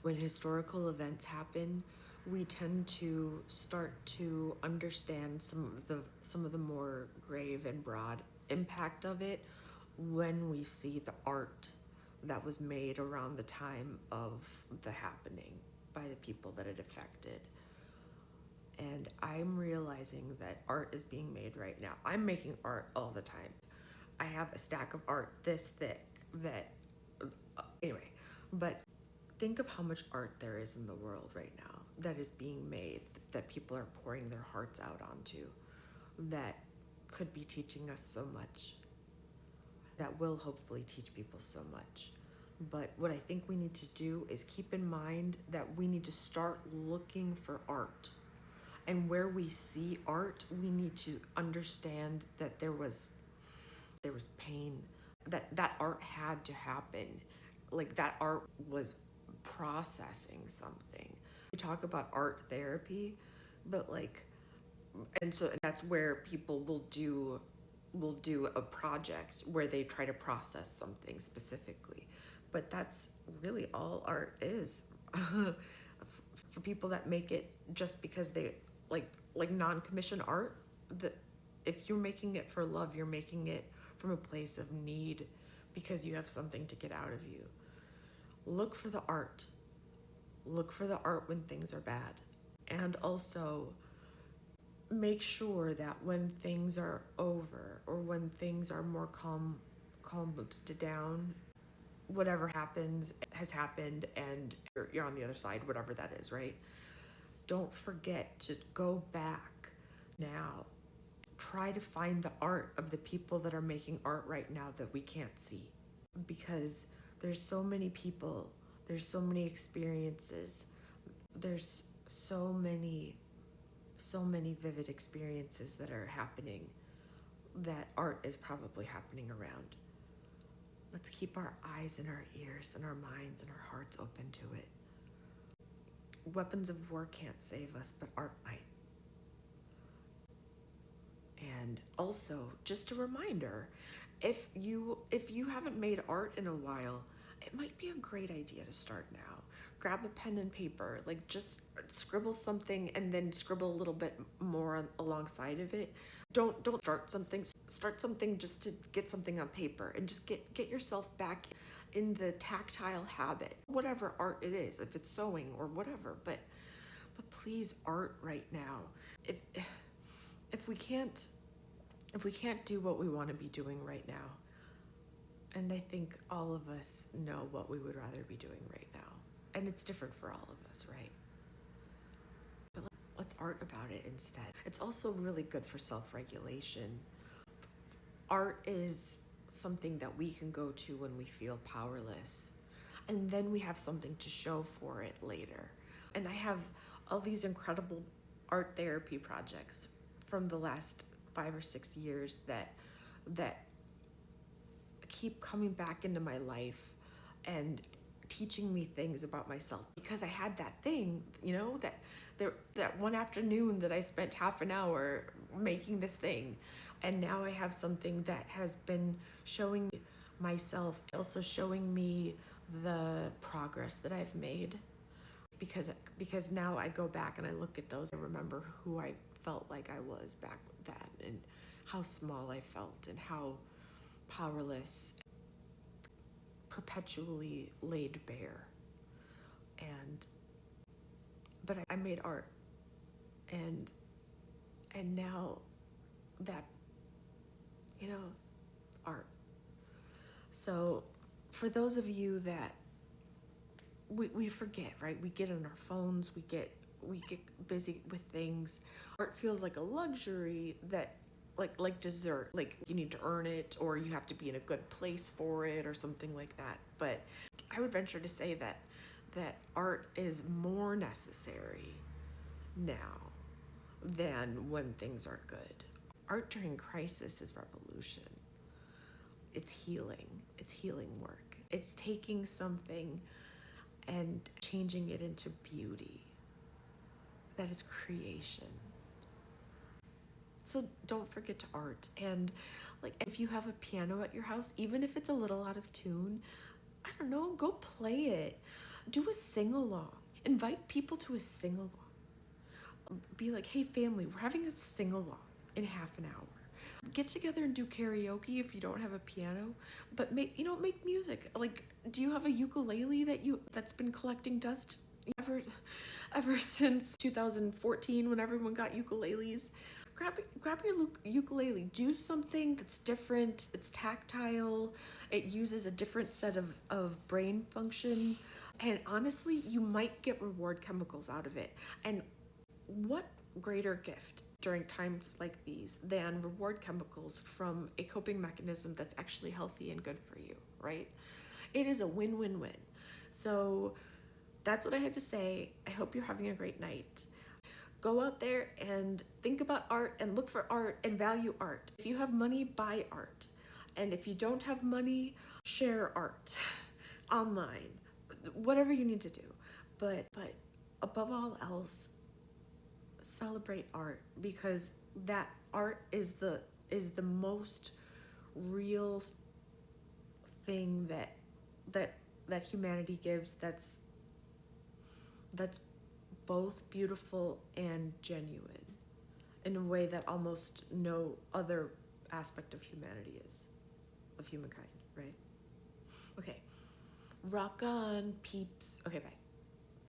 When historical events happen, we tend to start to understand some of the more grave and broad impact of it when we see the art that was made around the time of the happening by the people that it affected. And I'm realizing that art is being made right now. I'm making art all the time. I have a stack of art this thick that, anyway, but think of how much art there is in the world right now that is being made, that people are pouring their hearts out onto, that could be teaching us so much, that will hopefully teach people so much. But what I think we need to do is keep in mind that we need to start looking for art. And where we see art, we need to understand that there was pain, that art had to happen. Like that art was processing something. We talk about art therapy, but and that's where people will do a project where they try to process something specifically. But that's really all art is. For people that make it just because they like non-commissioned art, that if you're making it for love, you're making it from a place of need because you have something to get out of you. Look for the art. Look for the art when things are bad. And also make sure that when things are over or when things are more calmed down, whatever happens has happened and you're on the other side, whatever that is, right? Don't forget to go back now. Try to find the art of the people that are making art right now that we can't see. Because there's so many people, there's so many experiences, there's so many vivid experiences that are happening that art is probably happening around. Let's keep our eyes and our ears and our minds and our hearts open to it. Weapons of war can't save us, but art might. And also, just a reminder, if you haven't made art in a while, it might be a great idea to start now. Grab a pen and paper, just scribble something and then scribble a little bit more alongside of it. Don't start something just to get something on paper and just get yourself back in the tactile habit, whatever art it is, if it's sewing or whatever, but please, art right now. If we can't do what we want to be doing right now, and I think all of us know what we would rather be doing right now, and it's different for all of us, right? But let's art about it instead. It's also really good for self-regulation. Art is something that we can go to when we feel powerless, and then we have something to show for it later. And I have all these incredible art therapy projects from the last 5 or 6 years that keep coming back into my life and teaching me things about myself, because I had that thing, that one afternoon that I spent half an hour making this thing, and now I have something that has been showing myself, also showing me the progress that I've made, because now I go back and I look at those, I remember who I felt like I was back then, and how small I felt and how powerless, perpetually laid bare. But I made art, and now that, art. So for those of you that we forget, right? We get on our phones, we get busy with things. Art feels like a luxury that like dessert, like you need to earn it or you have to be in a good place for it or something like that. But I would venture to say that art is more necessary now than when things are good. Art during crisis is revolution. It's healing. It's healing work. It's taking something and changing it into beauty. That is creation. So don't forget to art. And if you have a piano at your house, even if it's a little out of tune, I don't know, go play it. Do a sing-along. Invite people to a sing-along. Be like, hey family, we're having a sing-along in half an hour. Get together and do karaoke if you don't have a piano, but make music. Like, do you have a ukulele that's been collecting dust ever since 2014 when everyone got ukuleles? Grab your ukulele. Do something that's different. It's tactile. It uses a different set of brain function, and honestly, you might get reward chemicals out of it. And what greater gift during times like these than reward chemicals from a coping mechanism that's actually healthy and good for you, right? It is a win-win-win. So that's what I had to say. I hope you're having a great night. Go out there and think about art and look for art and value art. If you have money, buy art. And if you don't have money, share art online. Whatever you need to do. But above all else, celebrate art, because that art is the most real thing that humanity gives, that's both beautiful and genuine in a way that almost no other aspect of humanity is, of humankind, right? Okay, rock on, peeps. Okay, bye.